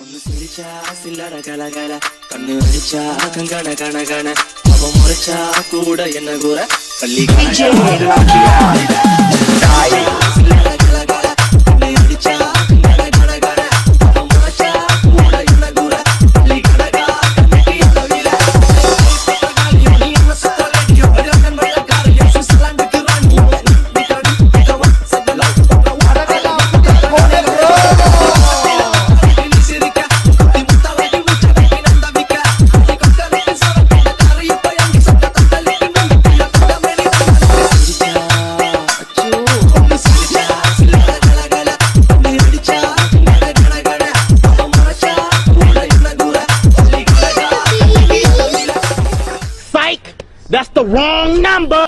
ഒന്ന് സിരിച്ചാ സില്ലറ കലകല കണ്ണു അടിച്ചാ കങ്കണ കണകണ അവ മുറിച്ചാ കൂടെ എന്ന കൂറ പള്ളി That's the wrong number.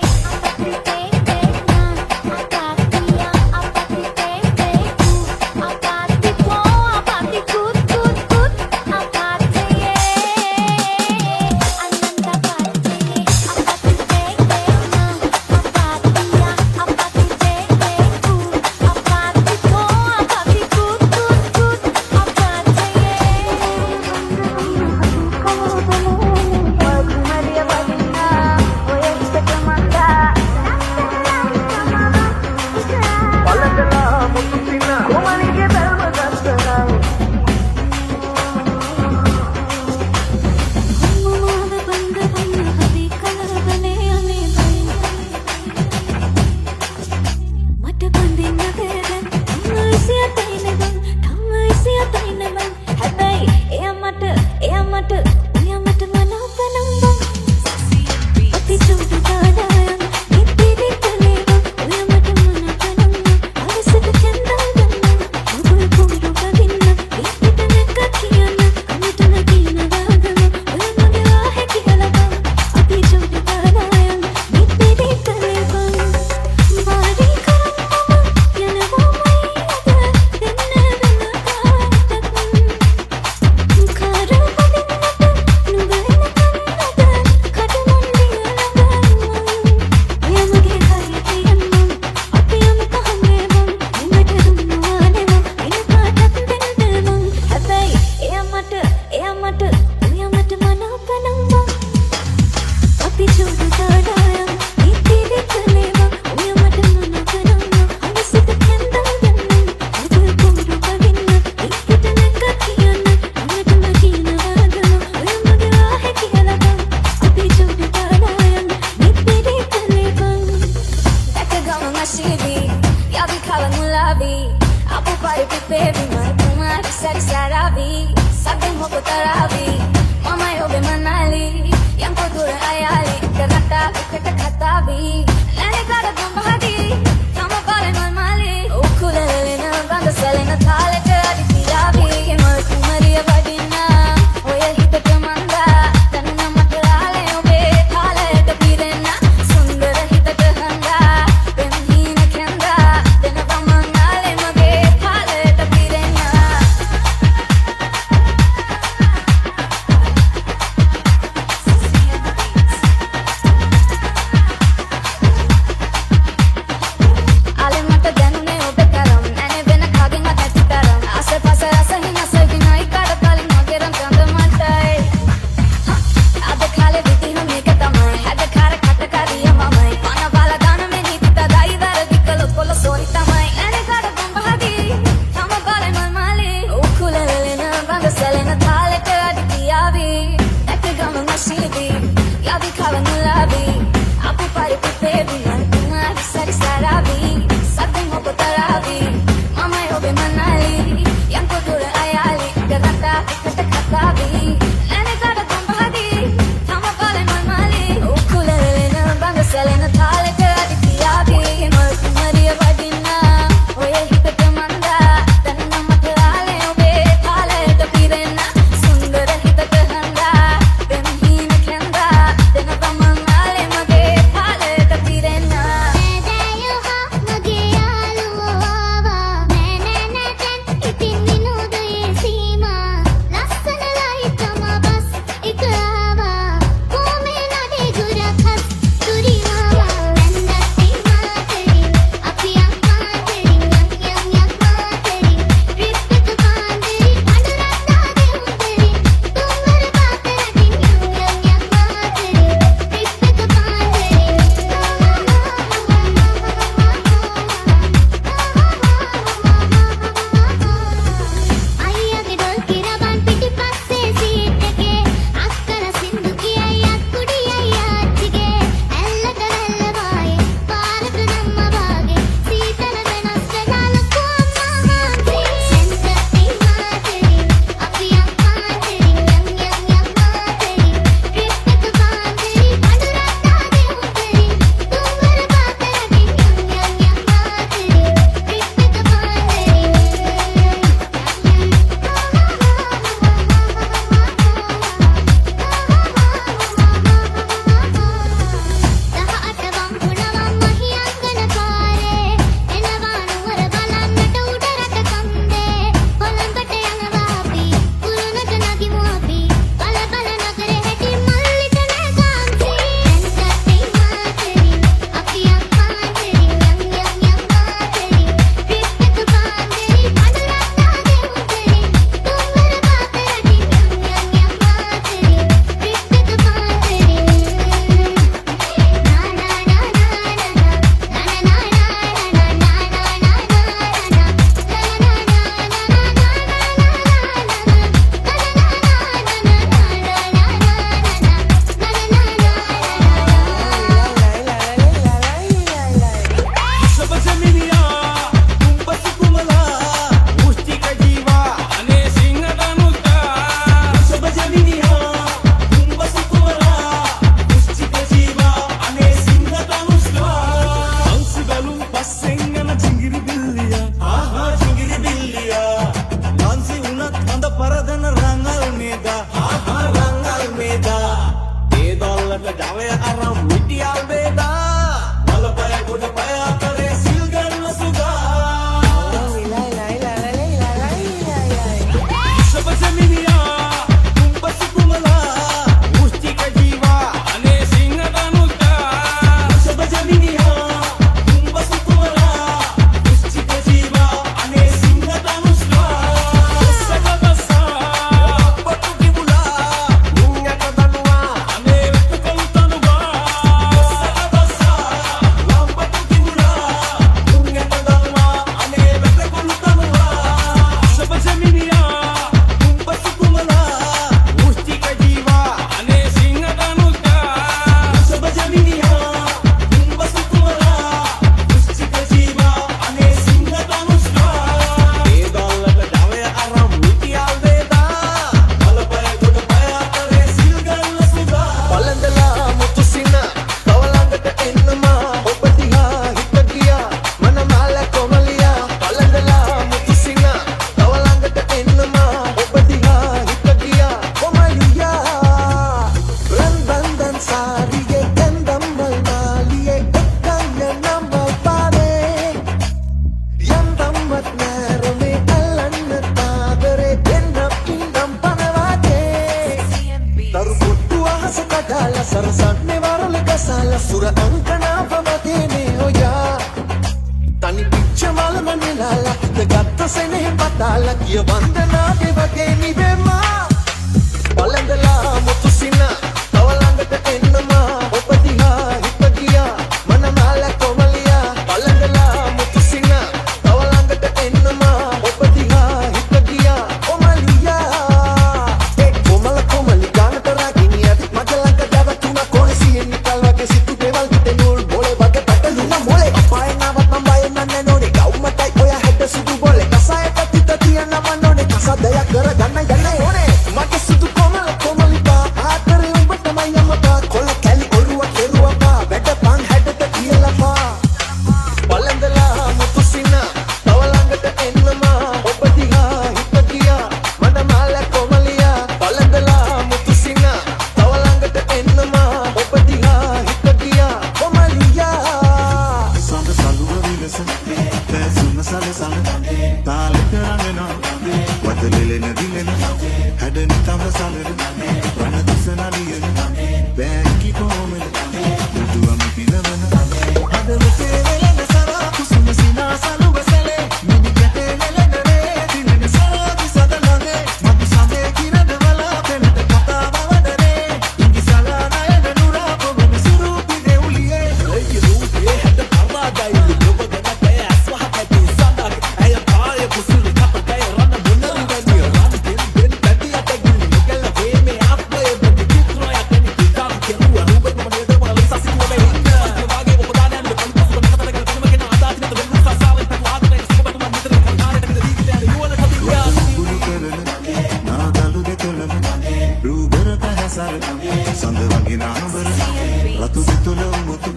සුර අංකනාව වගේනේ ඔයා තනි පිච්ච මලම නෙලාලා හිත ගත්ත සෙනෙහ පතාලා කිය වන්දනාගේ වගේ නිවෙමා පළඳලා මුතු සින තව ළඟට එන්නමා ඔබ දිහා හිත ගියා මනමාල කොමලියා පළඳලා මුතු සින තව ළඟට එන්නමා ඔබ දිහා හිත ගියා කොමලියා ඒ කොමලි ගානට රාගිනිය මගේ ළඟ දැවතුනා කොහේ නිකල් වගේ සිතු දේවල් හිතේ නූල් බෝලේ වගේ පැටලුණා මොලේ අපාය නවත් මම බය නන්නේ නෝනේ ගවුමටයි ඔය හැඩ සුදු බෝලේ කසායට තිත තියන්න මන්නෝනේ කසදයක් කරගන්න යන්නේ ඕනේ මගේ සුදු කොමලිපා ආතරේ උඹ තමයි යමපා කොල්ල කැලි ඔරුව කෙරුවපා වැඩ පන් හැඩට කියලාපා පළඳලා මුතු සින තව ළඟට එන්නමා ඔබ දිහා හිත ගියා මනමාල කොමලියා පළඳලා මුතු සින තව ළඟට එන්නමා ඔබ දිහා හිත ගියා කොමලියා සඳ සලුව විලස පැසුම සලසන තාලෙට රඟනවා වතලෙලෙන දිලෙන හැඩනි තම සලර රණ දිසන ලියන බෑකි කොමල දුදුවම පිනවන හදවතේ වෙලෙන සරා කුසුම සිනා සලුව සැලේ මිනි ගැටේ නෙලනරේ දිලෙන සරා දිසදලනේ මතු සමේ කිරදවලා පෙනට කතාව වදනේ ඉංගි සලා නයන නුරා කොමන සුරූපි දෙවුලියේ ඒ රූපේ හැඩ පරාදයි ඔබ ගනකේ අස්වහ කැටි සඳක් ඇය පාය කුසුලි කපකය රන මොනරි වැදිය රන දෙන් පැටි අතගිලි මෙකල වේමේ ආප්පේ බඩි චිත්‍රය කනි පිටම් කෙරුවා රූපේ මම නේද මම ලස්සසි කොමේ ඉන්න වාගේ ඔබ දානන්න පොලිස් සුබ කතක කනමගෙන ආදාතින දෙන්න සසාවෙන් පතු ආදරේ සුබට මන් නිතර කරකාරට දීගිතේ යුවල හදියා ගුරු කරන නාදලු දෙතොලම රූබර පහසර සඳ වගේ නාඹර රතු දෙතොල මුතු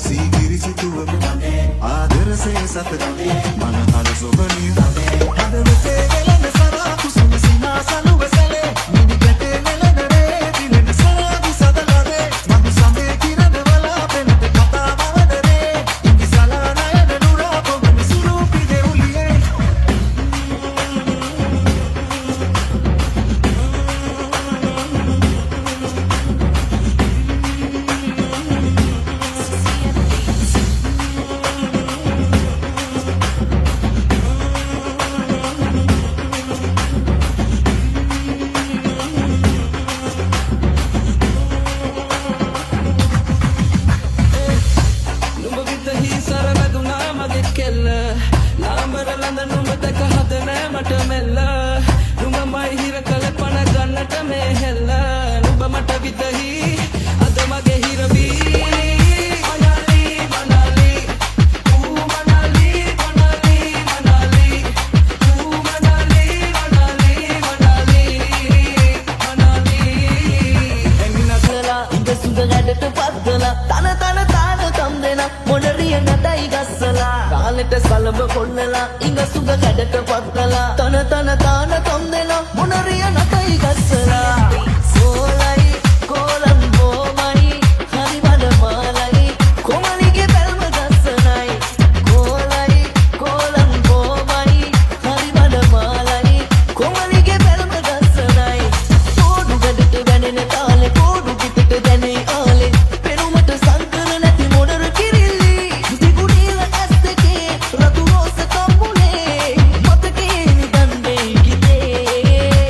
සීගිරි සිතුවම ආදරසේ සත මනහර සොබනිය හදවතේ වෙලෙන සරා කුසුම සිනා සලුව සැලේ මිනි ගැටේ නෙලනරේ දිලෙන සරා දිසදලනේ මතු සමේ කිරදවලා පෙනට කතාව වදනේ ඉංගි සලා නයන නුරා කොමන සුරූපි දෙවුලියේ නුඹ විතහි සරවැදුනා මගේ කෙල්ල නාඹර ලඳ නුඹ දැක හද නෑ මට මෙල්ල නුඹමයි හිර කළ පණ ගන්නට මේ හෙල්ල නුඹ මට විතහි අද මගේ හිරවී මනාලි මනාලි ඌ මනාලි මනාලි මනාලි ඌ මනාලි මනාලි මනාලි මනාලි එමිනසලා ඉඳ සුඳ ගැඩට පත්දලා තන තම් දෙන මොඩරිය නටයි ගස්සලා කාලෙට සලඹ කොල්ලලා ඉඟ සුඟ ගැඩට පත්දලා තන තම් දෙන මොඩරිය නටයි ගස්සලා සෝලයි කොලම් බෝමයි හරි වඩ මාලයි කොමලිගේ බැල්ම ගස්සනයි කොලයි කොලම් බෝමයි හරි වඩ මාලයි කොමලිගේ බැල්ම ගස්සනයි තෝඩු ගැඩට වැනෙන තාලේ කෝඩු පිටට දැනේ ආලේ පෙරුමට සංකර නැති මොඩර කිරිල්ලි දිගුණීල ඇස් දෙකේ රතු රෝස කම්බුලේ මතකේ නිදන්නේ කිතේ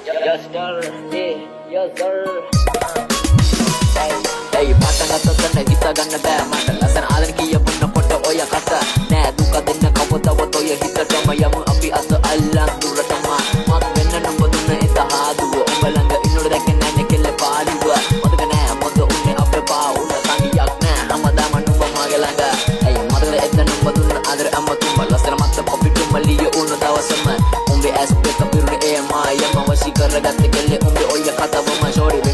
Yes sir, yes sir. Hey, පටන් ගත්තොත් නැ හිතා ගන්න බෑ මට ලස්සන ආදන කියපුන්න පොට ඔය කත නෑ දුක දෙන්න කවදවත් ඔය හිතටම යමු අපි අත අල්ලන් දුරටම මත් වෙන්න නුඹ දුන්න එත හාදුව උඹ ළඟ ඉන්නොට දැක්කේ නෑ කෙල්ල පාළුව මතක නෑ මොකද උන්නේ අපේ පාවුල සංගියක් නෑ හැමදාම නුඹ මගේ ළඟ hey මතකද එත නුඹ දුන්න ආදර අම්ම තුඹ ලස්සන මත් පොපිටු මලිය උන දවසම උඹේ ඇස් පෙත පිරුනේ ඒ මායම වශී කරගත්තේ කෙල්ල උඹේ ඔය කතාවම ෂෝරි